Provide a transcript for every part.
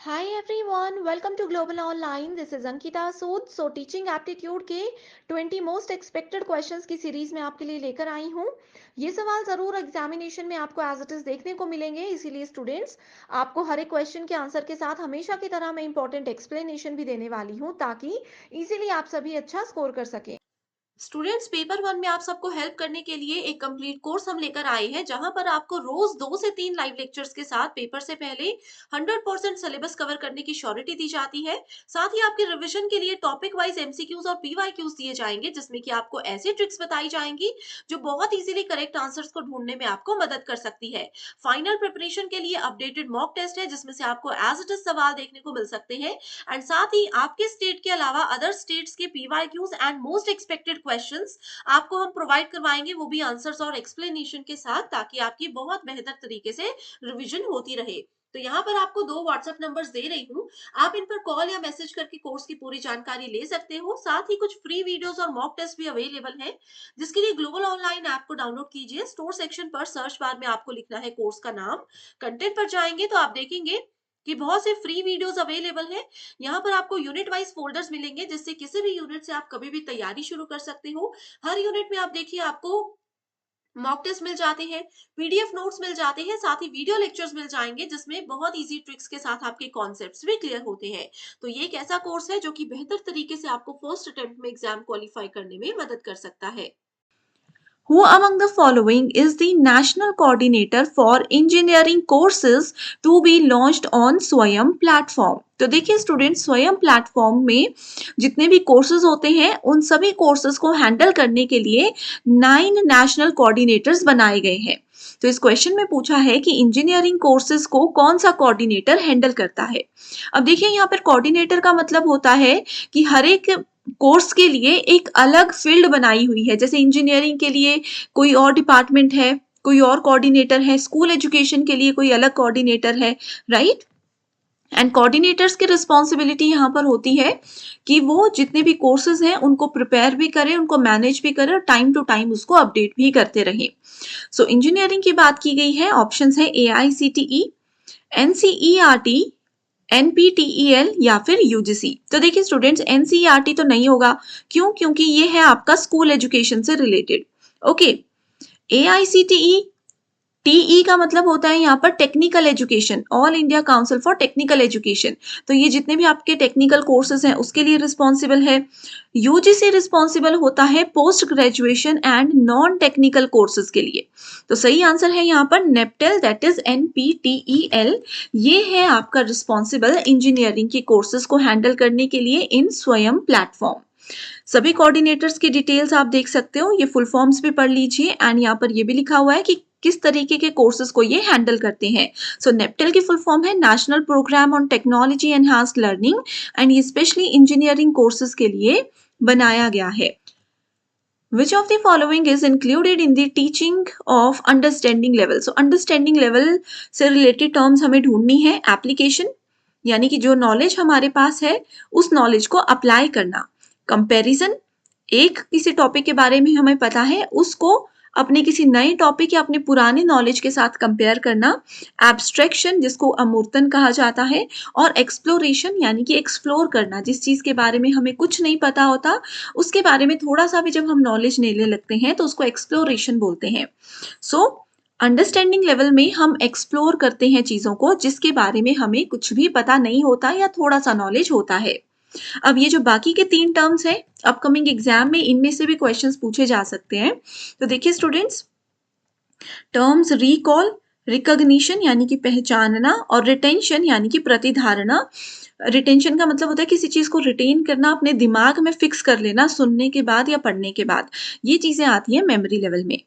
Hi everyone, welcome to Global Online. This is Ankita Sood. So teaching aptitude के 20 most expected questions की series में आपके लिए लेकर आई हूँ। ये सवाल जरूर एग्जामिनेशन में आपको एज इट इज देखने को मिलेंगे, इसीलिए स्टूडेंट्स आपको हर एक क्वेश्चन के आंसर के साथ हमेशा की तरह मैं इंपॉर्टेंट एक्सप्लेनेशन भी देने वाली हूँ ताकि इजीली आप सभी अच्छा स्कोर कर सकें। स्टूडेंट्स, पेपर वन में आप सबको हेल्प करने के लिए एक कंप्लीट कोर्स हम लेकर आए हैं, जहां पर आपको रोज 2 से 3 लाइव लेक्चर्स के साथ पेपर से पहले 100% सिलेबस कवर करने की श्योरिटी दी जाती है। साथ ही आपके रिवीजन के लिए टॉपिक वाइज एमसीक्यूज और पीवाईक्यूज दिए जाएंगे, जिसमें कि आपको ऐसी ट्रिक्स बताई जाएंगी जो बहुत इजीली करेक्ट आंसर्स को ढूंढने में आपको मदद कर सकती है। फाइनल प्रिपरेशन के लिए अपडेटेड मॉक टेस्ट है, जिसमें से आपको एज इट इज सवाल देखने को मिल सकते हैं। एंड साथ ही आपके स्टेट के अलावा अदर स्टेट्स के PYQs and most expected questions आपको हम प्रोवाइड करवाएंगे, वो भी आंसर्स और एक्सप्लेनेशन के साथ, ताकि आपकी बहुत बेहतर तरीके से रिवीजन होती रहे। तो यहाँ पर आपको 2 व्हाट्सएप नंबर्स दे रही हूँ, आप इन पर कॉल या मैसेज करके कोर्स की पूरी जानकारी ले सकते हो। साथ ही कुछ फ्री वीडियोस और मॉक टेस्ट भी अवेलेबल है, जिसके लिए ग्लोबल ऑनलाइन ऐप को डाउनलोड कीजिए। स्टोर सेक्शन पर सर्च बार में आपको लिखना है कोर्स का नाम। कंटेंट पर जाएंगे तो आप देखेंगे कि बहुत से फ्री वीडियोस अवेलेबल हैं। यहाँ पर आपको यूनिट वाइज फोल्डर्स मिलेंगे, जिससे किसी भी यूनिट से आप कभी भी तैयारी शुरू कर सकते हो। हर यूनिट में आप देखिए आपको मॉक टेस्ट मिल जाते हैं, पीडीएफ नोट्स मिल जाते हैं, साथ ही वीडियो लेक्चर्स मिल जाएंगे, जिसमें बहुत इजी ट्रिक्स के साथ आपके कॉन्सेप्ट्स भी क्लियर होते हैं। तो ये एक ऐसा कोर्स है जो कि बेहतर तरीके से आपको फर्स्ट अटेम्प्ट में एग्जाम क्वालिफाई करने में मदद कर सकता है। Who among the following is the national coordinator for engineering courses to be launched on स्वयं प्लेटफॉर्म? तो देखिए स्टूडेंट, स्वयं प्लेटफॉर्म में जितने भी कोर्सेज होते हैं, उन सभी कोर्सेज को हैंडल करने के लिए 9 नेशनल कोऑर्डिनेटर्स बनाए गए हैं। तो इस क्वेश्चन में पूछा है कि इंजीनियरिंग कोर्सेज को कौन सा कोऑर्डिनेटर हैंडल करता है। अब देखिए, यहाँ पर कोऑर्डिनेटर का मतलब होता है कि हर एक कोर्स के लिए एक अलग फील्ड बनाई हुई है। जैसे इंजीनियरिंग के लिए कोई और डिपार्टमेंट है, कोई और कोऑर्डिनेटर है, स्कूल एजुकेशन के लिए कोई अलग कोऑर्डिनेटर है, राइट। एंड कोऑर्डिनेटर्स की रिस्पॉन्सिबिलिटी यहाँ पर होती है कि वो जितने भी कोर्सेज हैं उनको प्रिपेयर भी करें, उनको मैनेज भी करें और टाइम टू टाइम उसको अपडेट भी करते रहें। सो इंजीनियरिंग की बात की गई है, ऑप्शंस है AICTE, NCERT, NPTEL या फिर UGC। तो देखिए स्टूडेंट्स, NCERT तो नहीं होगा। क्यों? क्योंकि ये है आपका स्कूल एजुकेशन से रिलेटेड। ओके, AICTE, TE का मतलब होता है यहाँ पर technical education, all India council for technical education. तो ये जितने भी आपके टेक्निकल कोर्सेज हैं उसके लिए रिस्पॉन्सिबल है। UGC रिस्पॉन्सिबल होता है post graduation and non technical courses के लिए। तो सही आंसर है यहाँ पर नेप्टेल, दैट इज NPTEL। ये है आपका रिस्पॉन्सिबल इंजीनियरिंग के कोर्सेज को हैंडल करने के लिए इन स्वयं प्लेटफॉर्म। सभी कोऑर्डिनेटर्स की डिटेल्स आप देख सकते हो, ये फुल फॉर्म्स भी पढ़ लीजिए। एंड यहाँ पर ये भी लिखा हुआ है कि किस तरीके के कोर्सेज को ये हैंडल करते हैं। सो नेप्टेल की फुल फॉर्म है National Programme on Technology Enhanced Learning, and ये स्पेशली इंजीनियरिंग कोर्सेज के लिए बनाया गया है। Which of the following is included in the teaching of understanding level? So understanding level से related terms हमें ढूंढनी है। एप्लीकेशन, यानी कि जो नॉलेज हमारे पास है उस नॉलेज को अप्लाई करना। कंपैरिजन, एक किसी टॉपिक के बारे में हमें पता है, उसको अपने किसी नए टॉपिक या अपने पुराने नॉलेज के साथ कंपेयर करना। एब्स्ट्रैक्शन, जिसको अमूर्तन कहा जाता है। और एक्सप्लोरेशन, यानी कि एक्सप्लोर करना, जिस चीज के बारे में हमें कुछ नहीं पता होता उसके बारे में थोड़ा सा भी जब हम नॉलेज लेने लगते हैं तो उसको एक्सप्लोरेशन बोलते हैं। सो अंडरस्टैंडिंग लेवल में हम एक्सप्लोर करते हैं चीजों को जिसके बारे में हमें कुछ भी पता नहीं होता या थोड़ा सा नॉलेज होता है। अब ये जो बाकी के 3 टर्म्स हैं, अपकमिंग एग्जाम में इनमें से भी क्वेश्चंस पूछे जा सकते हैं। तो देखिए स्टूडेंट्स, टर्म्स रिकॉल, रिकॉग्निशन यानी कि पहचानना, और रिटेंशन यानी कि प्रतिधारणा। रिटेंशन का मतलब होता है किसी चीज को रिटेन करना, अपने दिमाग में फिक्स कर लेना सुनने के बाद या पढ़ने के बाद। ये चीजें आती है मेमोरी लेवल में।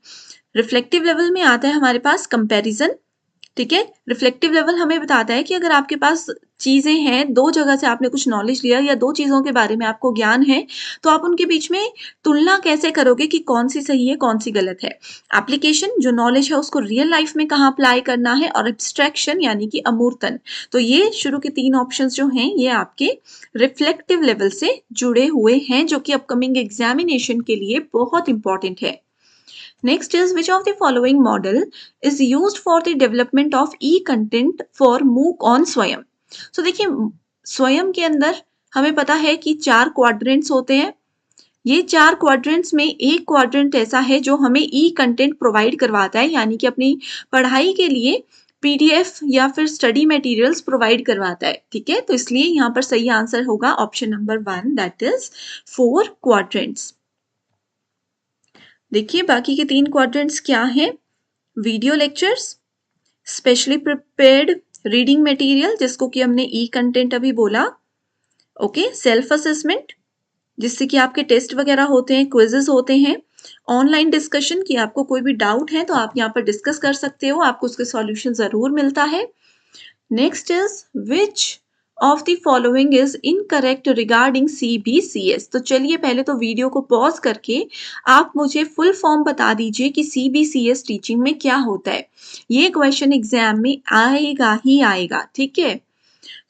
रिफ्लेक्टिव लेवल में आता है हमारे पास कंपैरिजन। ठीक है, रिफ्लेक्टिव लेवल हमें बताता है कि अगर आपके पास चीजें हैं, 2 जगह से आपने कुछ नॉलेज लिया या 2 चीजों के बारे में आपको ज्ञान है, तो आप उनके बीच में तुलना कैसे करोगे कि कौन सी सही है कौन सी गलत है। एप्लीकेशन, जो नॉलेज है उसको रियल लाइफ में कहाँ अप्लाई करना है। और एब्स्ट्रैक्शन यानी कि अमूर्तन। तो ये शुरू के 3 ऑप्शंस जो हैं ये आपके रिफ्लेक्टिव लेवल से जुड़े हुए हैं, जो कि अपकमिंग एग्जामिनेशन के लिए बहुत इंपॉर्टेंट है। Next is, which of the following model is used for the development of e-content for MOOC on Swayam? सो देखिए स्वयं के अंदर हमें पता है कि 4 क्वाड्रेंट्स होते हैं। ये 4 क्वाड्रेंट्स में एक क्वाड्रेंट ऐसा है जो हमें ई कंटेंट प्रोवाइड करवाता है, यानी कि अपनी पढ़ाई के लिए पीडीएफ या फिर स्टडी मटेरियल्स प्रोवाइड करवाता है। ठीक है, तो इसलिए यहाँ पर सही आंसर होगा option number 1, that is 4 quadrants. देखिए बाकी के 3 क्वाड्रेंट्स क्या हैं? Video lectures, specially prepared reading material जिसको कि हमने ई कंटेंट अभी बोला, ओके, सेल्फ असेसमेंट जिससे कि आपके टेस्ट वगैरह होते हैं, क्विजेस होते हैं, ऑनलाइन डिस्कशन कि आपको कोई भी डाउट है तो आप यहाँ पर डिस्कस कर सकते हो, आपको उसके सॉल्यूशन जरूर मिलता है। Next is which of the following is incorrect regarding CBCS। तो चलिए पहले तो वीडियो को पॉज करके आप मुझे फुल फॉर्म बता दीजिए कि CBCS टीचिंग में क्या होता है। ये क्वेश्चन एग्जाम में आएगा ही आएगा, ठीक है।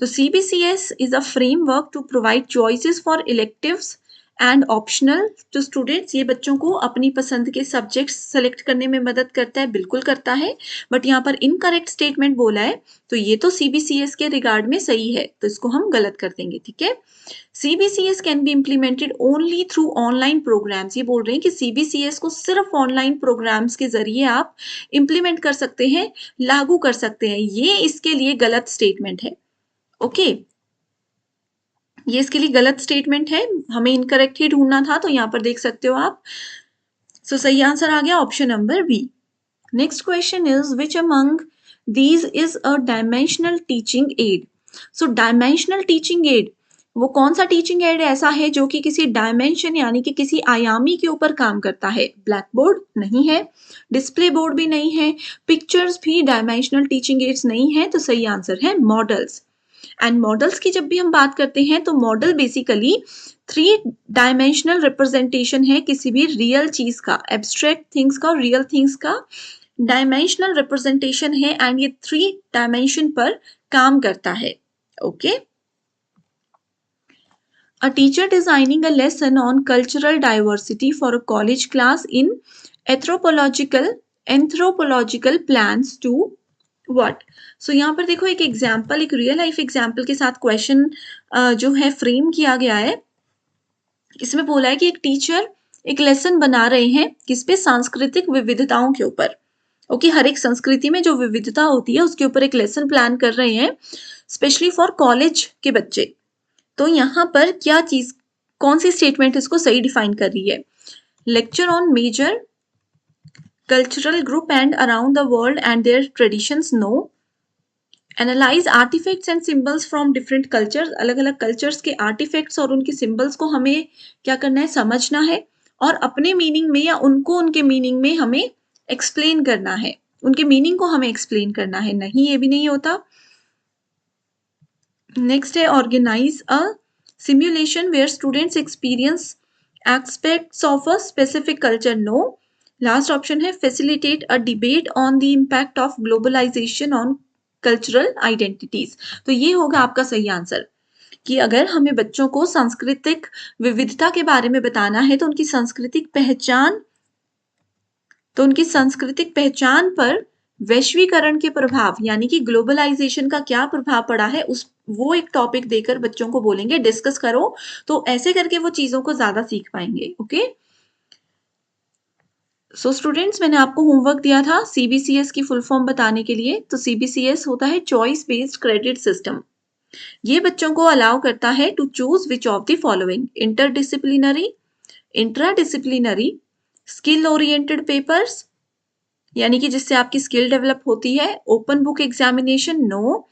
तो CBCS is a framework to provide choices for electives and optional to students। ये बच्चों को अपनी पसंद के सब्जेक्ट्स सेलेक्ट करने में मदद करता है, बिल्कुल करता है, बट यहाँ पर इनकरेक्ट स्टेटमेंट बोला है, तो ये तो CBCS के रिगार्ड में सही है, तो इसको हम गलत कर देंगे, ठीक है। CBCS can be implemented only through online programmes. ये बोल रहे हैं कि CBCS को सिर्फ ऑनलाइन प्रोग्राम्स के जरिए आप इम्प्लीमेंट कर सकते हैं, लागू कर सकते हैं। ये इसके लिए गलत स्टेटमेंट है, ओके ये इसके लिए गलत स्टेटमेंट है, हमें इनकरेक्ट ही ढूंढना था, तो यहाँ पर देख सकते हो आप। सो सही आंसर आ गया option number B. Next question is which among these is a dimensional teaching aid. So dimensional teaching aid वो कौन सा टीचिंग एड ऐसा है जो कि किसी डायमेंशन यानी कि किसी आयामी के ऊपर काम करता है? ब्लैक बोर्ड नहीं है, डिस्प्ले बोर्ड भी नहीं है, पिक्चर्स भी डायमेंशनल टीचिंग एड्स नहीं है, तो सही आंसर है मॉडल्स। एंड मॉडल्स की जब भी हम बात करते हैं तो मॉडल बेसिकली 3 डायमेंशनल रिप्रेजेंटेशन है किसी भी रियल चीज का, एब्स्ट्रैक्ट थिंग्स का और रियल थिंग्स का डायमेंशनल रिप्रेजेंटेशन है, एंड ये 3 डायमेंशन पर काम करता है, okay. A teacher designing a lesson on cultural diversity for a college class in anthropological plans to what? सो यहाँ पर देखो एक एग्जाम्पल, एक रियल लाइफ एग्जाम्पल के साथ क्वेश्चन जो है फ्रेम किया गया है। इसमें बोला है कि एक टीचर एक लेसन बना रहे हैं किस पे? सांस्कृतिक विविधताओं के ऊपर, ओके। हर एक संस्कृति में जो विविधता होती है उसके ऊपर एक लेसन प्लान कर रहे हैं, स्पेशली फॉर कॉलेज के बच्चे। तो यहाँ पर क्या चीज, कौन सी स्टेटमेंट इसको सही डिफाइन कर रही है? Lecture on major cultural group and around the world and their traditions, no. Analyse artefacts and symbols from different cultures, अलग अलग कल्चर्स के आर्टिफैक्ट्स और उनके सिंबल्स को हमें क्या करना है? समझना है, और अपने मीनिंग में या उनको उनके मीनिंग में हमें एक्सप्लेन करना है, उनके मीनिंग को हमें एक्सप्लेन करना है। नहीं, ये भी नहीं होता। नेक्स्ट है organise a simulation where students experience aspects of a specific culture, no. Last option है facilitate a debate on the impact of globalisation on cultural identities. तो ये होगा आपका सही आंसर कि अगर हमें बच्चों को सांस्कृतिक विविधता के बारे में बताना है तो उनकी सांस्कृतिक पहचान पर वैश्वीकरण के प्रभाव यानी कि ग्लोबलाइजेशन का क्या प्रभाव पड़ा है, वो एक टॉपिक देकर बच्चों को बोलेंगे डिस्कस करो, तो ऐसे करके वो चीजों को ज्यादा सीख पाएंगे, ओके। सो स्टूडेंट्स, मैंने आपको होमवर्क दिया था CBCS की फुल फॉर्म बताने के लिए। तो CBCS होता है चॉइस बेस्ड क्रेडिट सिस्टम। ये बच्चों को अलाउ करता है to choose which of the following: interdisciplinary, intradisciplinary, skill oriented papers यानी कि जिससे आपकी स्किल डेवलप होती है, open book examination, no.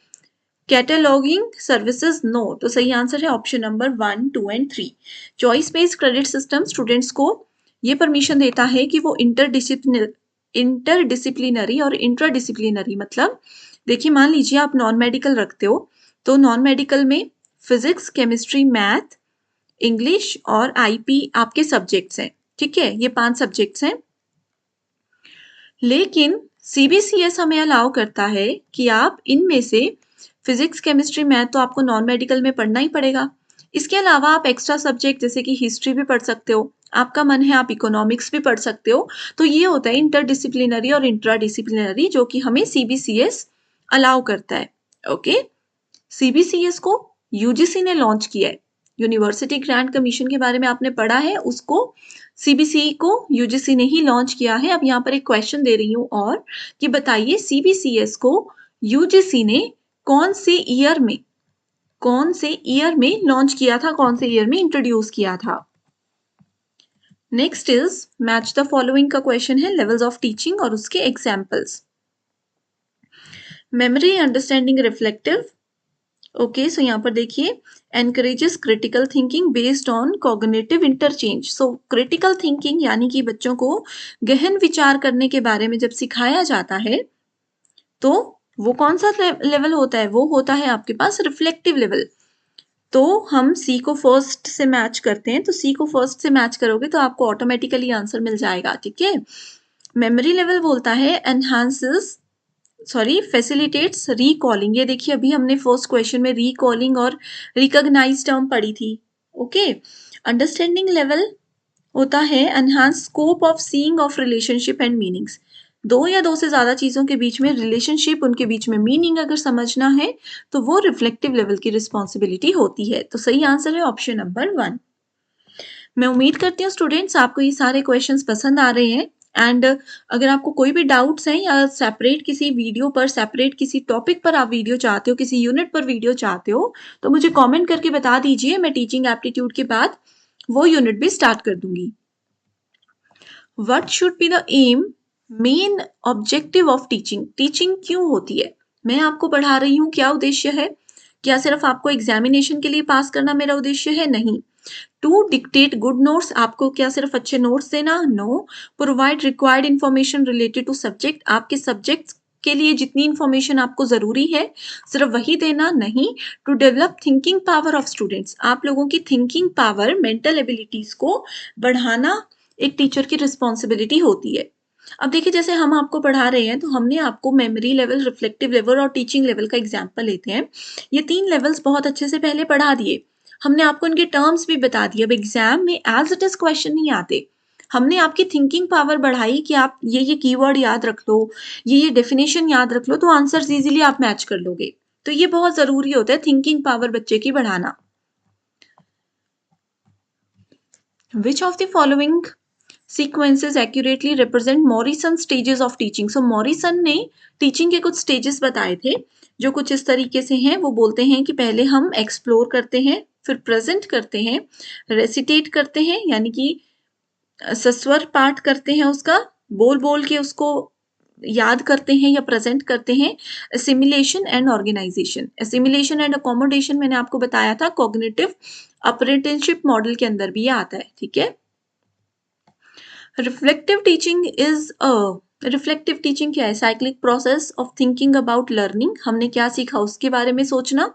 Cataloguing services, no. तो सही आंसर है option number 1, 2 and 3। Choice based credit system students को ये परमिशन देता है कि वो इंटरडिसिप्लिनरी और इंट्राडिसिप्लिनरी, मतलब देखिए मान लीजिए आप नॉन मेडिकल रखते हो, तो नॉन मेडिकल में फिजिक्स, केमिस्ट्री, मैथ, इंग्लिश और IP आपके सब्जेक्ट्स हैं, ठीक है, ये 5 सब्जेक्ट्स हैं। लेकिन CBCS हमें अलाउ करता है कि आप इनमें से फिजिक्स, केमिस्ट्री, मैथ तो आपको नॉन मेडिकल में पढ़ना ही पड़ेगा। इसके अलावा आप एक्स्ट्रा सब्जेक्ट जैसे कि हिस्ट्री भी पढ़ सकते हो, आपका मन है आप इकोनॉमिक्स भी पढ़ सकते हो। तो ये होता है इंटरडिसिप्लिनरी और इंट्राडिसिप्लिनरी जो कि हमें CBCS अलाउ करता है, ओके। सीबीसीएस को यूजीसी ने लॉन्च किया है। यूनिवर्सिटी ग्रांट कमीशन के बारे में आपने पढ़ा है, उसको सीबीसी को यूजीसी ने ही लॉन्च किया है। अब यहाँ पर एक क्वेश्चन दे रही हूँ और कि बताइए सीबीसीएस को यूजीसी ने कौन से ईयर में लॉन्च किया था, कौन से ईयर में इंट्रोड्यूस किया था। Next is match the following का क्वेश्चन है, लेवल्स ऑफ टीचिंग और उसके examples. Memory, understanding, reflective. Okay, so यहाँ पर देखिए, encourages critical thinking based on cognitive interchange. So critical thinking यानी कि बच्चों को गहन विचार करने के बारे में जब सिखाया जाता है तो वो कौन सा लेवल होता है, वो होता है आपके पास रिफ्लेक्टिव लेवल। तो हम सी को फर्स्ट से मैच करते हैं, तो सी को फर्स्ट से मैच करोगे तो आपको ऑटोमेटिकली आंसर मिल जाएगा, ठीक है। मेमोरी लेवल बोलता है फैसिलिटेट्स रिकॉलिंग। ये देखिए अभी हमने फर्स्ट क्वेश्चन में रिकॉलिंग और रिकॉग्नाइज टर्म पढ़ी थी, ओके। अंडरस्टैंडिंग लेवल होता है enhance scope of seeing of relationship and meanings. दो या दो से ज्यादा चीजों के बीच में रिलेशनशिप, उनके बीच में मीनिंग अगर समझना है तो वो रिफ्लेक्टिव लेवल की रिस्पॉन्सिबिलिटी होती है। तो सही आंसर है ऑप्शन नंबर 1। मैं उम्मीद करती हूँ स्टूडेंट्स आपको ये सारे क्वेश्चंस पसंद आ रहे हैं। एंड अगर आपको कोई भी डाउट्स हैं या सेपरेट किसी वीडियो पर, सेपरेट किसी टॉपिक पर आप वीडियो चाहते हो, किसी यूनिट पर वीडियो चाहते हो, तो मुझे कमेंट करके बता दीजिए। मैं टीचिंग एप्टीट्यूड के बाद वो यूनिट भी स्टार्ट कर दूंगी। What should be the aim, main objective of teaching? Teaching क्यों होती है? मैं आपको पढ़ा रही हूँ, क्या उद्देश्य है? क्या सिर्फ आपको एग्जामिनेशन के लिए पास करना मेरा उद्देश्य है? नहीं। टू डिक्टेट गुड नोट्स, आपको क्या सिर्फ अच्छे नोट्स देना? No. Provide required information related to subject, आपके सब्जेक्ट के लिए जितनी इंफॉर्मेशन आपको जरूरी है सिर्फ वही देना? नहीं। To develop thinking power of students, आप लोगों की थिंकिंग पावर, मेंटल एबिलिटीज को बढ़ाना एक टीचर की रिस्पॉन्सिबिलिटी होती है। अब देखिए जैसे हम आपको पढ़ा रहे हैं तो हमने आपको मेमोरी लेवल, रिफ्लेक्टिव लेवल और टीचिंग लेवल का एग्जाम्पल लेते हैं। ये 3 लेवल्स बहुत अच्छे से पहले पढ़ा दिए, हमने आपको इनके टर्म्स भी बता दिए। अब एग्जाम में एज इट इज क्वेश्चन नहीं आते, हमने आपकी थिंकिंग पावर बढ़ाई कि आप ये कीवर्ड याद रख लो, ये डेफिनेशन याद रख लो, तो आंसर इजीली आप मैच कर लोगे। तो ये बहुत जरूरी होता है थिंकिंग पावर बच्चे की बढ़ाना। विच of the following sequences accurately represent Morrison stages of teaching? So Morrison ने टीचिंग के कुछ स्टेजेस बताए थे जो कुछ इस तरीके से हैं। वो बोलते हैं कि पहले हम एक्सप्लोर करते हैं, फिर प्रेजेंट करते हैं, रेसिटेट करते हैं यानी कि सस्वर पाठ करते हैं, उसका बोल बोल के उसको याद करते हैं या प्रेजेंट करते हैं। Assimilation and organisation, assimilation and accommodation मैंने आपको बताया था, कॉग्निटिव अप्रेंटिसशिप मॉडल के अंदर भी ये आता है, ठीक है। रिफ्लेक्टिव टीचिंग क्या है? Cyclic process of thinking about learning, हमने क्या सीखा उसके बारे में सोचना।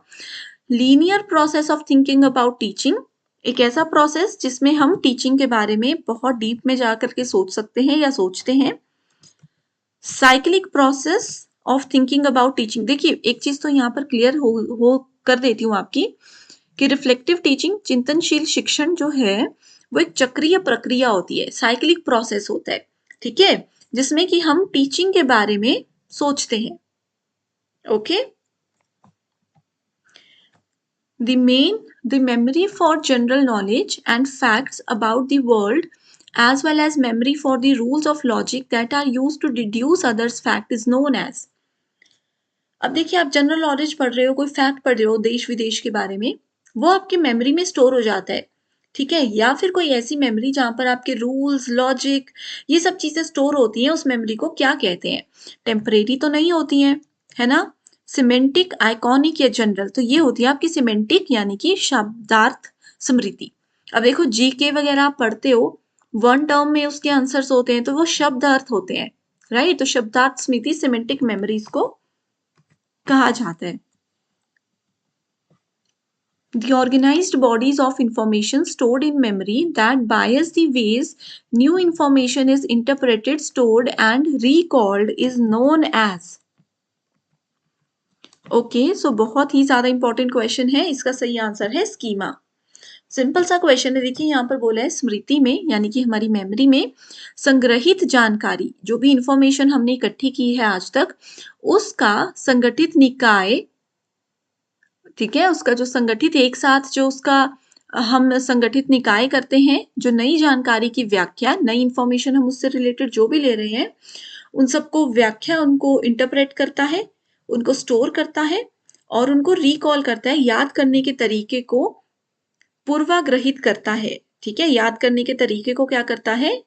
Linear process of thinking about teaching, एक ऐसा प्रोसेस जिसमें हम टीचिंग के बारे में बहुत डीप में जाकर के सोच सकते हैं या सोचते हैं। Cyclic process of thinking about teaching, देखिए एक चीज तो यहाँ पर क्लियर हो कर देती हूँ आपकी कि रिफ्लेक्टिव टीचिंग, चिंतनशील शिक्षण जो है वो एक चक्रीय प्रक्रिया होती है, साइक्लिक प्रोसेस होता है, ठीक है, जिसमें कि हम टीचिंग के बारे में सोचते हैं, okay. The memory for general knowledge and facts about the world as well as memory for the rules of logic that are used to deduce others fact is known as। अब देखिए आप general knowledge पढ़ रहे हो, कोई fact पढ़ रहे हो देश विदेश के बारे में, वो आपकी मेमोरी में स्टोर हो जाता है, ठीक है। या फिर कोई ऐसी मेमोरी जहां पर आपके रूल्स, लॉजिक, ये सब चीजें स्टोर होती हैं, उस मेमोरी को क्या कहते हैं? टेम्परेरी तो नहीं होती हैं, है ना। सिमेंटिक, आइकॉनिक या जनरल, तो ये होती है आपकी सिमेंटिक यानी कि शब्दार्थ स्मृति। अब देखो जीके वगैरह आप पढ़ते हो, वन टर्म में उसके आंसर्स होते हैं तो वो शब्द अर्थ होते हैं, राइट। तो शब्दार्थ स्मृति, सिमेंटिक मेमोरीज को कहा जाता है। The organized bodies of information stored in memory that bias the ways new information is interpreted, stored and recalled is known as। Okay, so बहुत ही ज्यादा इंपॉर्टेंट क्वेश्चन है, इसका सही आंसर है स्कीमा। सिंपल सा क्वेश्चन है, देखिए यहाँ पर बोला है स्मृति में यानी कि हमारी मेमोरी में संग्रहित जानकारी, जो भी इंफॉर्मेशन हमने इकट्ठी की है आज तक, उसका संगठित निकाय ठीक है, उसका जो संगठित एक साथ जो उसका हम संगठित निकाय करते हैं, जो नई जानकारी की व्याख्या, नई इंफॉर्मेशन हम उससे रिलेटेड जो भी ले रहे हैं, उन सबको व्याख्या उनको इंटरप्रेट करता है, उनको स्टोर करता है और उनको रिकॉल करता है, याद करने के तरीके को पूर्वाग्रहित करता है। ठीक है, याद करने के तरीके को क्या करता है,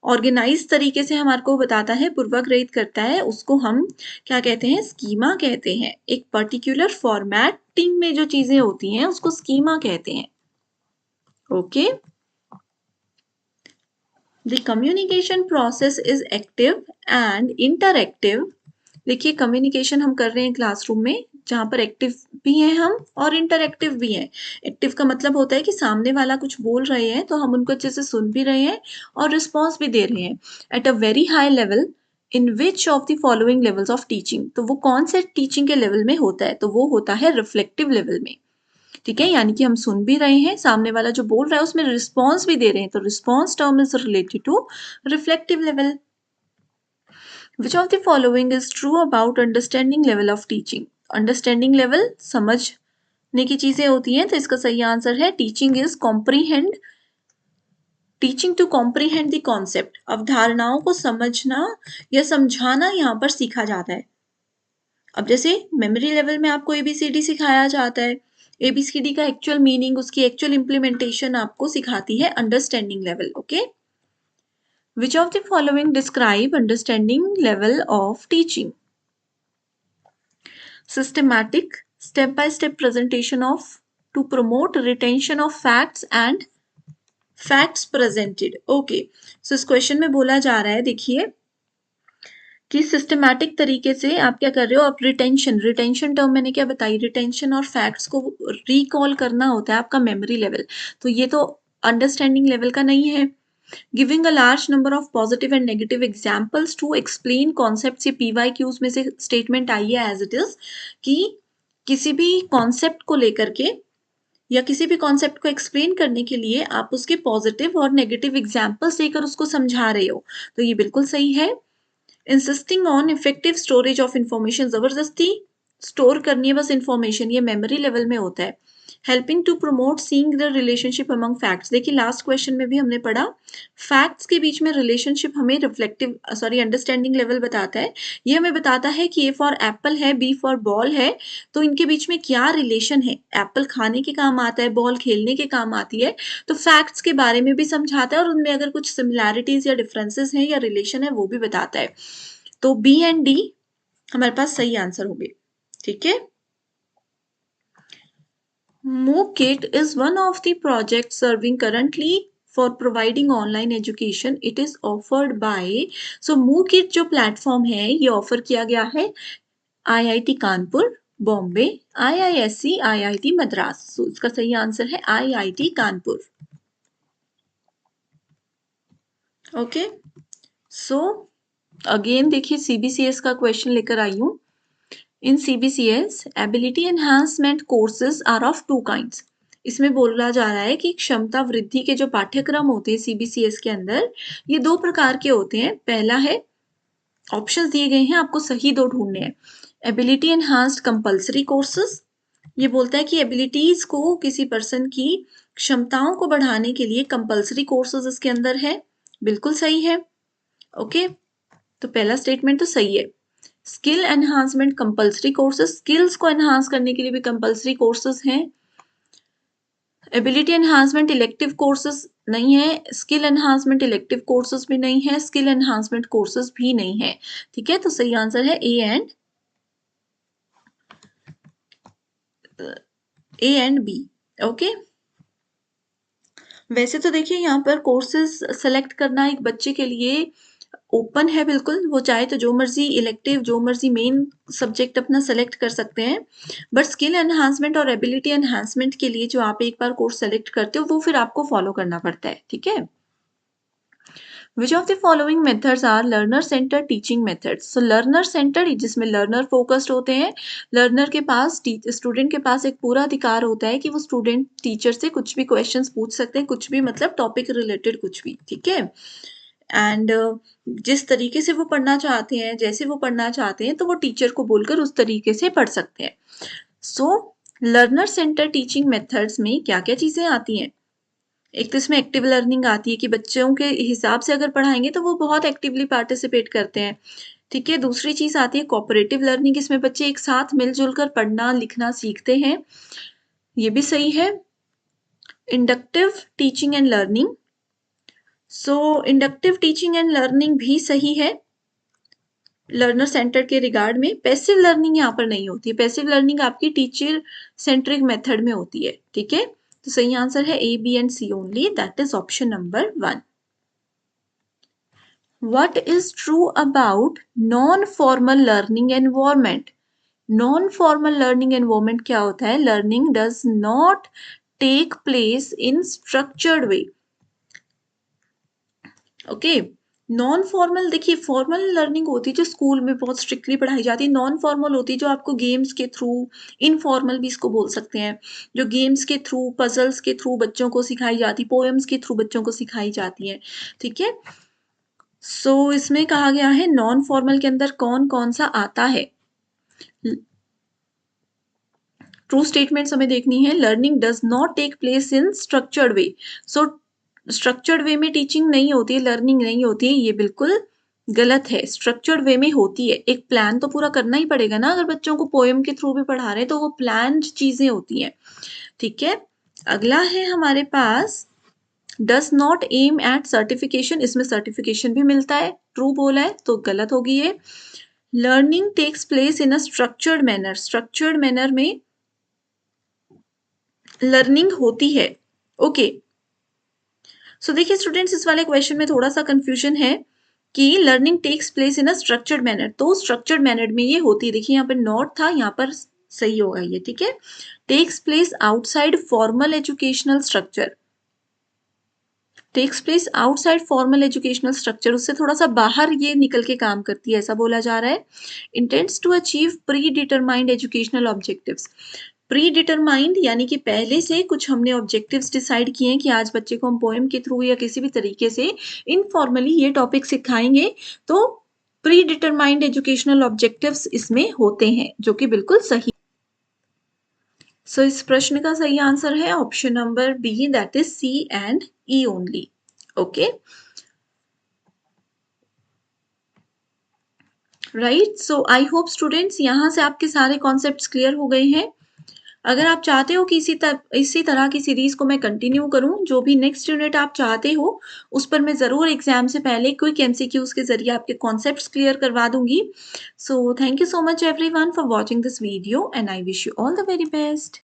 ऑर्गेनाइज तरीके से हमारे को बताता है, पूर्वाग्रहित करता है, उसको हम क्या कहते हैं, स्कीमा कहते हैं। एक पर्टिकुलर फॉर्मेटिंग में जो चीजें होती हैं उसको स्कीमा कहते हैं। Okay, the communication process is active and interactive. देखिए, कम्युनिकेशन हम कर रहे हैं क्लासरूम में, जहां पर एक्टिव भी हैं हम और इंटरएक्टिव भी हैं। एक्टिव का मतलब होता है कि सामने वाला कुछ बोल रहे हैं तो हम उनको अच्छे से सुन भी रहे हैं और रिस्पॉन्स भी दे रहे हैं at a very high level. In which of the following levels of teaching, तो वो कौन से टीचिंग के लेवल में होता है, तो वो होता है रिफ्लेक्टिव लेवल में। ठीक है, यानी कि हम सुन भी रहे हैं, सामने वाला जो बोल रहा है उसमें रिस्पॉन्स भी दे रहे हैं, तो response term is related to reflective level. Which of the following is true about understanding level of teaching? Understanding level समझने की चीजें होती हैं, तो इसका सही आंसर है teaching is comprehend, teaching to comprehend the concept। अवधारणाओं को समझना या समझाना यहाँ पर सीखा जाता है। अब जैसे मेमोरी लेवल में आपको ABCD सिखाया जाता है, ABCD का एक्चुअल मीनिंग, उसकी एक्चुअल इम्प्लीमेंटेशन आपको सिखाती है understanding level. Okay, Which of the following describe understanding level of teaching? Systematic, step-by-step presentation of to promote retention of facts and facts presented. Okay, so इस question में बोला जा रहा है, देखिए कि सिस्टमैटिक तरीके से आप क्या कर रहे हो, आप रिटेंशन टर्म मैंने क्या बताई, रिटेंशन और फैक्ट्स को रिकॉल करना होता है आपका मेमोरी लेवल, तो ये तो अंडरस्टैंडिंग लेवल का नहीं है। Giving a large number of positive and negative examples to explain concept, ये PYQs में से स्टेटमेंट आई है एज इट इज, कि किसी भी कॉन्सेप्ट को लेकर के या किसी भी कॉन्सेप्ट को एक्सप्लेन करने के लिए आप उसके पॉजिटिव और नेगेटिव एग्जाम्पल्स देकर उसको समझा रहे हो, तो ये बिल्कुल सही है। Insisting on effective storage of information, जबरदस्ती स्टोर करनी है बस इंफॉर्मेशन, ये मेमोरी लेवल में होता है। Helping to promote seeing the relationship among facts, देखिए लास्ट क्वेश्चन में भी हमने पढ़ा, फैक्ट्स के बीच में रिलेशनशिप हमें रिफ्लेक्टिव अंडरस्टैंडिंग लेवल बताता है। ये हमें बताता है कि A फॉर एप्पल है, B फॉर बॉल है, तो इनके बीच में क्या रिलेशन है, एप्पल खाने के काम आता है, बॉल खेलने के काम आती है, तो फैक्ट्स के बारे में भी समझाता है और उनमें अगर कुछ सिमिलैरिटीज या डिफरेंसेस हैं या रिलेशन है वो भी बताता है। तो B एंड D हमारे पास सही आंसर होंगे। ठीक है, MOOCkit is one of the projects serving currently for providing online education. It is offered by, so MOOCkit जो प्लेटफॉर्म है ये ऑफर किया गया है IIT Kanpur, Bombay, IISc, IIT Madras. so इसका सही आंसर है IIT Kanpur. Okay, so again देखिए CBCS का क्वेश्चन लेकर आई हूँ। In CBCS ability enhancement courses are of two kinds. इसमें बोला जा रहा है कि क्षमता वृद्धि के जो पाठ्यक्रम होते हैं CBCS के अंदर, ये दो प्रकार के होते हैं। पहला है, ऑप्शंस दिए गए हैं, आपको सही दो ढूंढने हैं। एबिलिटी एनहांस्ड कंपल्सरी कोर्सेज, ये बोलता है कि एबिलिटीज को, किसी पर्सन की क्षमताओं को बढ़ाने के लिए कंपल्सरी कोर्सेज इसके अंदर है, बिल्कुल सही है। ओके, तो पहला स्टेटमेंट तो सही है। Skill enhancement compulsory courses, skills को एनहांस करने के लिए भी कंपल्सरी कोर्सेज हैं। एबिलिटी एनहांसमेंट इलेक्टिव कोर्सेज नहीं है, स्किल एनहांसमेंट इलेक्टिव कोर्सेज भी नहीं है, स्किल एनहांसमेंट कोर्सेज भी नहीं है। ठीक है, तो सही आंसर है ए एंड बी। ओके, वैसे तो देखिए यहाँ पर कोर्सेज सेलेक्ट करना एक बच्चे के लिए ओपन है बिल्कुल, वो चाहे तो जो मर्जी इलेक्टिव, जो मर्जी मेन सब्जेक्ट अपना सेलेक्ट कर सकते हैं, बट स्किल एनहांसमेंट और एबिलिटी एनहांसमेंट के लिए जो आप एक बार कोर्स सेलेक्ट करते हो वो फिर आपको फॉलो करना पड़ता है। ठीक है, Which of the following methods are learner centered teaching methods? So learner centered, जिसमें learner focused होते हैं, learner के पास, स्टूडेंट के पास एक पूरा अधिकार होता है कि वो स्टूडेंट टीचर से कुछ भी क्वेश्चंस पूछ सकते हैं, कुछ भी मतलब टॉपिक रिलेटेड कुछ भी। ठीक है, एंड जिस तरीके से वो पढ़ना चाहते हैं, जैसे वो पढ़ना चाहते हैं, तो वो टीचर को बोलकर उस तरीके से पढ़ सकते हैं। सो लर्नर सेंटर टीचिंग मेथड्स में क्या क्या चीजें आती हैं? एक तो इसमें एक्टिव लर्निंग आती है कि बच्चों के हिसाब से अगर पढ़ाएंगे तो वो बहुत एक्टिवली पार्टिसिपेट करते हैं। ठीक है, दूसरी चीज आती है कोऑपरेटिव लर्निंग, इसमें बच्चे एक साथ मिलजुल कर पढ़ना लिखना सीखते हैं, ये भी सही है। Inductive teaching and learning, so inductive teaching and learning भी सही है लर्नर सेंटर के रिगार्ड में। पैसिव लर्निंग यहाँ पर नहीं होती है, पैसिव लर्निंग आपकी टीचर सेंट्रिक मेथड में होती है। ठीक है, तो सही आंसर है A, B and C only, that is option number 1। What is true about non-formal learning environment? Non-formal learning environment क्या होता है? Learning does not take place in structured way. Okay. Non formal, देखिए formal learning होती है जो school में बहुत strictly पढ़ाई जाती है, नॉन फॉर्मल होती है जो आपको गेम्स के थ्रू, इनफॉर्मल भी इसको बोल सकते हैं, जो गेम्स के थ्रू, पजल्स के थ्रू बच्चों को सिखाई जाती, पोएम्स के थ्रू बच्चों को सिखाई जाती है। ठीक है, सो इसमें कहा गया है नॉन फॉर्मल के अंदर कौन कौन सा आता है। ट्रू स्टेटमेंट्स हमें देखनी है। Learning does not take place in structured way, so structured way में टीचिंग नहीं होती है, लर्निंग नहीं होती है, ये बिल्कुल गलत है। स्ट्रक्चर्ड वे में होती है, एक प्लान तो पूरा करना ही पड़ेगा ना, अगर बच्चों को पोएम के थ्रू भी पढ़ा रहे हैं तो वो प्लान्ड चीजें होती हैं। ठीक है, अगला है हमारे पास does not aim at certification, इसमें सर्टिफिकेशन भी मिलता है, ट्रू बोला है तो गलत होगी ये। Learning takes place in a structured manner, structured manner में लर्निंग होती है। ओके, सो देखिए स्टूडेंट्स, इस वाले क्वेश्चन में थोड़ा सा कंफ्यूजन है कि learning takes place in a structured manner, तो स्ट्रक्चर्ड मैनर में ये होती है, देखिए यहाँ पर नॉट था, यहाँ पर सही होगा ये। ठीक है, takes place outside formal educational structure, takes place outside formal educational structure, उससे थोड़ा सा बाहर ये निकल के काम करती है, ऐसा बोला जा रहा है। Intends to achieve predetermined educational objectives, predetermined यानी कि पहले से कुछ हमने ऑब्जेक्टिव्स डिसाइड किए हैं कि आज बच्चे को हम पोएम के थ्रू या किसी भी तरीके से इनफॉर्मली ये टॉपिक सिखाएंगे, तो प्री डिटरमाइंड एजुकेशनल ऑब्जेक्टिव्स इसमें होते हैं, जो कि बिल्कुल सही। सो इस प्रश्न का सही आंसर है option number B, that is C and E only. Okay, right, so I hope students यहाँ से आपके सारे कॉन्सेप्ट्स क्लियर हो गए हैं। अगर आप चाहते हो कि इसी तरह की सीरीज को मैं कंटिन्यू करूं, जो भी नेक्स्ट यूनिट आप चाहते हो उस पर मैं जरूर एग्जाम से पहले क्विक एमसीक्यूज के जरिए आपके कॉन्सेप्ट्स क्लियर करवा दूंगी। So thank you so much everyone for watching this video and I wish you all the very best.